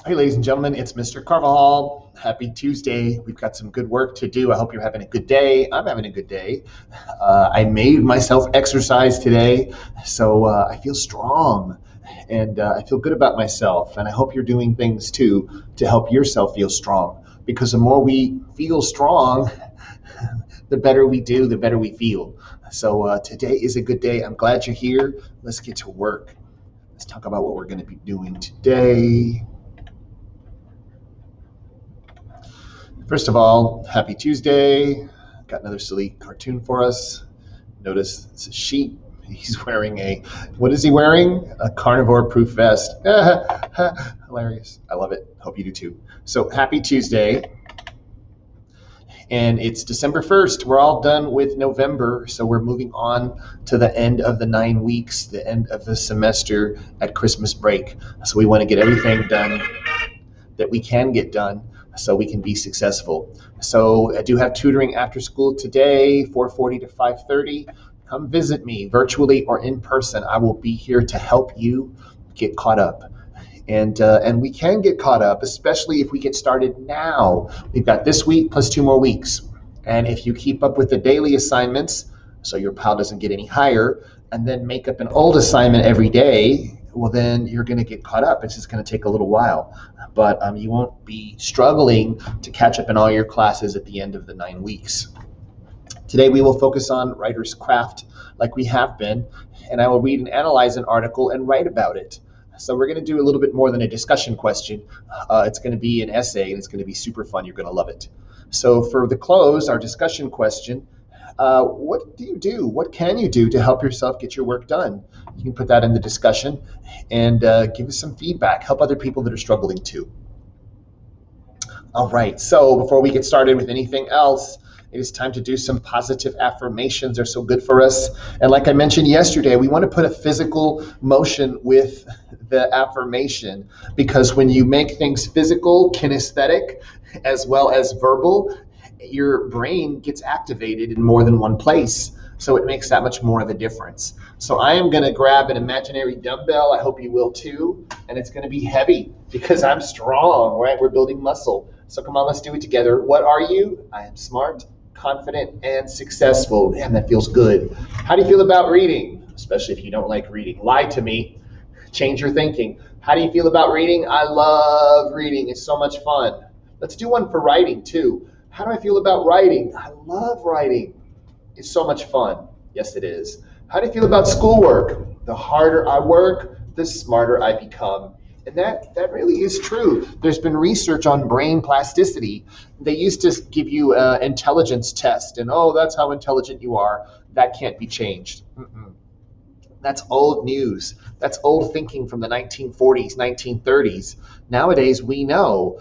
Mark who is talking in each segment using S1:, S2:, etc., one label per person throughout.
S1: Hey, ladies and gentlemen, it's Mr. Carvajal. Happy Tuesday. We've got some good work to do. I hope you're having a good day. I'm having a good day. I made myself exercise today, so I feel strong and I feel good about myself. And I hope you're doing things too to help yourself feel strong, because the more we feel strong, the better we do, the better we feel. So today is a good day. I'm glad you're here. Let's get to work. Let's talk about what we're going to be doing today. First of all, happy Tuesday. Got another silly cartoon for us. Notice it's a sheep. He's wearing what is he wearing? A carnivore-proof vest. Hilarious. I love it. Hope you do too. So happy Tuesday. And it's December 1st. We're all done with November, so we're moving on to the end of the 9 weeks, the end of the semester at Christmas break. So we want to get everything done that we can get done so we can be successful. So I do have tutoring after school today, 4:40 to 5:30. Come visit me virtually or in person. I will be here to help you get caught up. And we can get caught up, especially if we get started now. We've got this week plus 2 more weeks. And if you keep up with the daily assignments, so your pile doesn't get any higher, and then make up an old assignment every day, well, then you're going to get caught up. It's just going to take a little while. But you won't be struggling to catch up in all your classes at the end of the 9 weeks. Today we will focus on writer's craft like we have been, and I will read and analyze an article and write about it. So we're going to do a little bit more than a discussion question. It's going to be an essay, and it's going to be super fun. You're going to love it. So for the close, our discussion question, what do you do? What can you do to help yourself get your work done? You can put that in the discussion and give us some feedback. Help other people that are struggling too. All right, so before we get started with anything else, it is time to do some positive affirmations. They're so good for us. And like I mentioned yesterday, we want to put a physical motion with the affirmation, because when you make things physical, kinesthetic, as well as verbal, your brain gets activated in more than one place. So it makes that much more of a difference. So I am going to grab an imaginary dumbbell. I hope you will too. And it's going to be heavy because I'm strong, right? We're building muscle. So come on, let's do it together. What are you? I am smart, confident, and successful. Man, that feels good. How do you feel about reading? Especially if you don't like reading. Lie to me. Change your thinking. How do you feel about reading? I love reading. It's so much fun. Let's do one for writing too. How do I feel about writing? I love writing. It's so much fun. Yes, it is. How do you feel about schoolwork? The harder I work, the smarter I become. And that really is true. There's been research on brain plasticity. They used to give you an intelligence test, and that's how intelligent you are. That can't be changed. That's old news. That's old thinking from the 1940s, 1930s. Nowadays, we know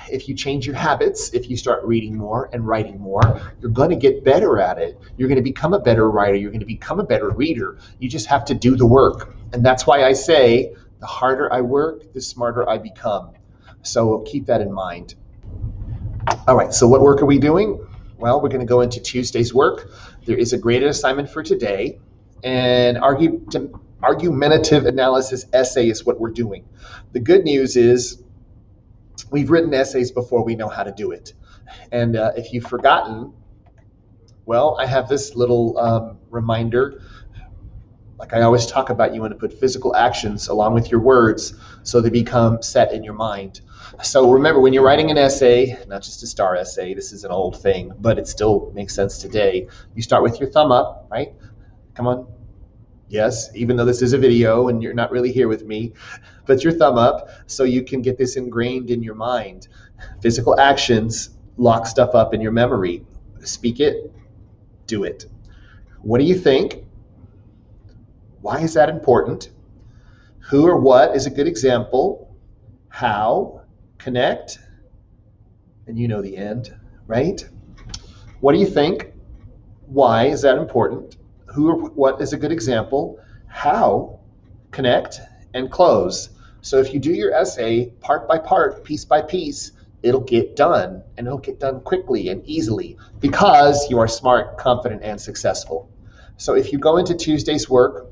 S1: if you change your habits, if you start reading more and writing more, you're going to get better at it. You're going to become a better writer. You're going to become a better reader. You just have to do the work. And that's why I say, the harder I work, the smarter I become. So keep that in mind. All right, so what work are we doing? Well, we're going to go into Tuesday's work. There is a graded assignment for today, and argumentative analysis essay is what we're doing. The good news is we've written essays before. We know how to do it. And if you've forgotten, well, I have this little reminder. Like I always talk about, you want to put physical actions along with your words so they become set in your mind. So remember, when you're writing an essay, not just a STAR essay, this is an old thing, but it still makes sense today. You start with your thumb up, right? Come on. Yes, even though this is a video and you're not really here with me, put your thumb up so you can get this ingrained in your mind. Physical actions lock stuff up in your memory. Speak it, do it. What do you think? Why is that important? Who or what is a good example? How? Connect? And you know the end, right? What do you think? Why is that important? Who or what is a good example? How? Connect? And close. So if you do your essay part by part, piece by piece, it'll get done, and it'll get done quickly and easily because you are smart, confident, and successful. So if you go into Tuesday's work,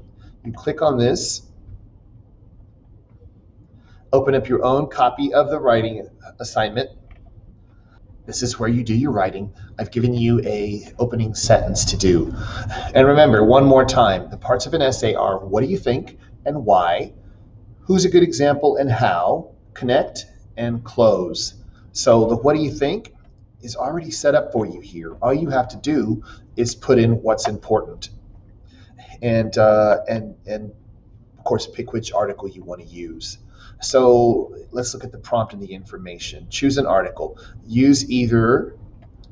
S1: you click on this, Open up your own copy of the writing assignment. This is where you do your writing. I've given you a opening sentence to do. And remember, one more time, the parts of an essay are what do you think and why, who's a good example and how, connect, and close. So the what do you think is already set up for you here. All you have to do is put in what's important. And of course, pick which article you want to use. So let's look at the prompt and the information. Choose an article. Use either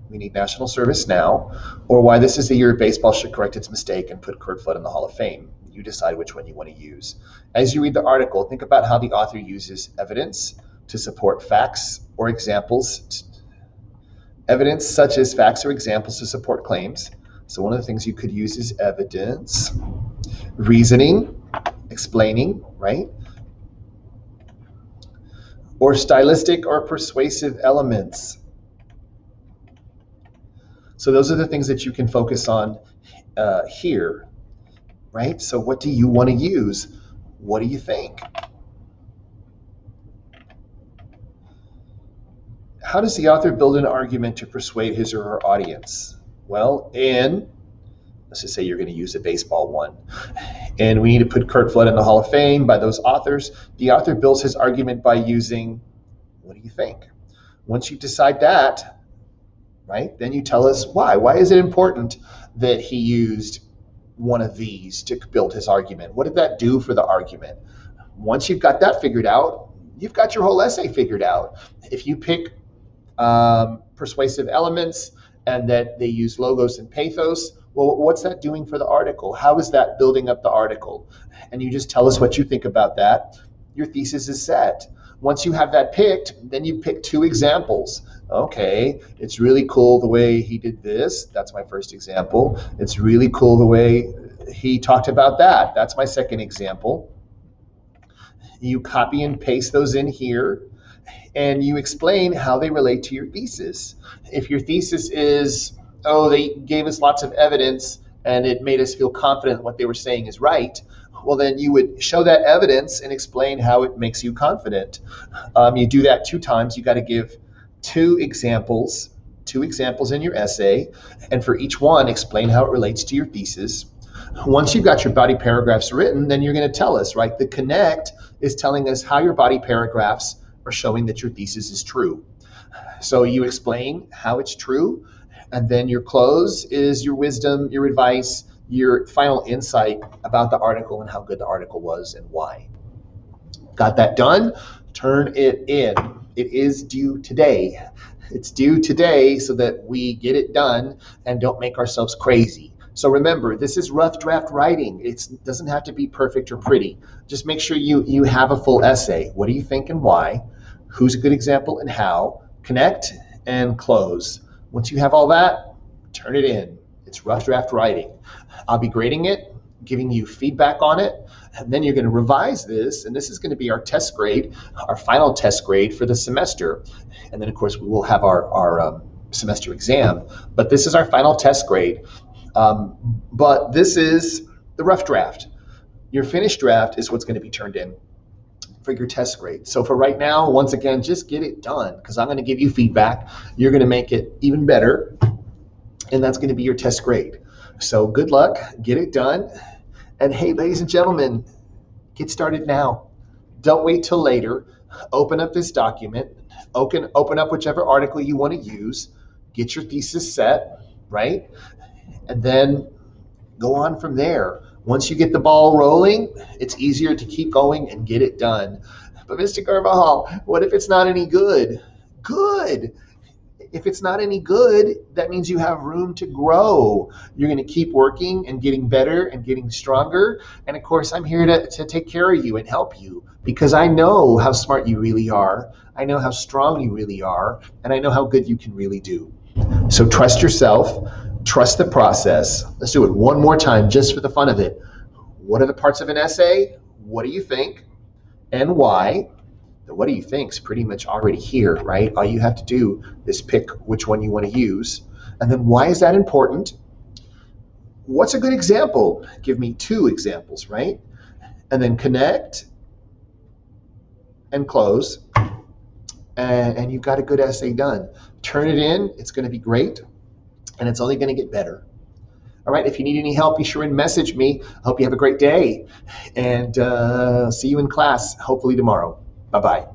S1: we need national service now, or why this is the year baseball should correct its mistake and put Curt Flood in the Hall of Fame. You decide which one you want to use. As you read the article, think about how the author uses evidence to support facts or examples. Evidence such as facts or examples to support claims. So one of the things you could use is evidence, reasoning, explaining, right? Or stylistic or persuasive elements. So those are the things that you can focus on here, right? So what do you want to use? What do you think? How does the author build an argument to persuade his or her audience? Well, let's just say you're going to use a baseball one, and we need to put Curt Flood in the Hall of Fame by those authors. The author builds his argument by using, what do you think? Once you decide that, right, then you tell us why. Why is it important that he used one of these to build his argument? What did that do for the argument? Once you've got that figured out, you've got your whole essay figured out. If you pick persuasive elements and that they use logos and pathos, well, what's that doing for the article? How is that building up the article? And you just tell us what you think about that. Your thesis is set. Once you have that picked, then you pick 2 examples. Okay, it's really cool the way he did this. That's my first example. It's really cool the way he talked about that. That's my second example. You copy and paste those in here, and you explain how they relate to your thesis. If your thesis is, oh, they gave us lots of evidence and it made us feel confident what they were saying is right, well, then you would show that evidence and explain how it makes you confident. You do that 2 times. You got to give 2 examples in your essay, and for each one, explain how it relates to your thesis. Once you've got your body paragraphs written, then you're going to tell us, right? The connect is telling us how your body paragraphs are showing that your thesis is true. So you explain how it's true, and then your close is your wisdom, your advice, your final insight about the article and how good the article was and why. Got that done? Turn it in. It is due today. It's due today so that we get it done and don't make ourselves crazy. So remember, this is rough draft writing. It doesn't have to be perfect or pretty. Just make sure you have a full essay. What do you think and why? Who's a good example and how? Connect and close. Once you have all that, turn it in. It's rough draft writing. I'll be grading it, giving you feedback on it, and then you're going to revise this, and this is going to be our test grade, our final test grade for the semester. And then, of course, we will have our semester exam. But this is our final test grade. But this is the rough draft. Your finished draft is what's going to be turned in for your test grade. So for right now, once again, just get it done, because I'm going to give you feedback. You're going to make it even better, and that's going to be your test grade. So good luck, get it done. And hey, ladies and gentlemen, get started now. Don't wait till later. Open up this document, open up whichever article you want to use, get your thesis set, right? And then go on from there. Once you get the ball rolling, it's easier to keep going and get it done. But Mr. Carvajal, what if it's not any good? Good. If it's not any good, that means you have room to grow. You're going to keep working and getting better and getting stronger. And of course, I'm here to take care of you and help you, because I know how smart you really are. I know how strong you really are. And I know how good you can really do. So trust yourself. Trust the process. Let's do it one more time just for the fun of it. What are the parts of an essay? What do you think? And why? The what do you think is pretty much already here, right? All you have to do is pick which one you want to use. And then why is that important? What's a good example? Give me 2 examples, right? And then connect and close, and you've got a good essay done. Turn it in. It's going to be great, and it's only going to get better. All right, if you need any help, be sure and message me. I hope you have a great day, and see you in class, hopefully tomorrow. Bye-bye.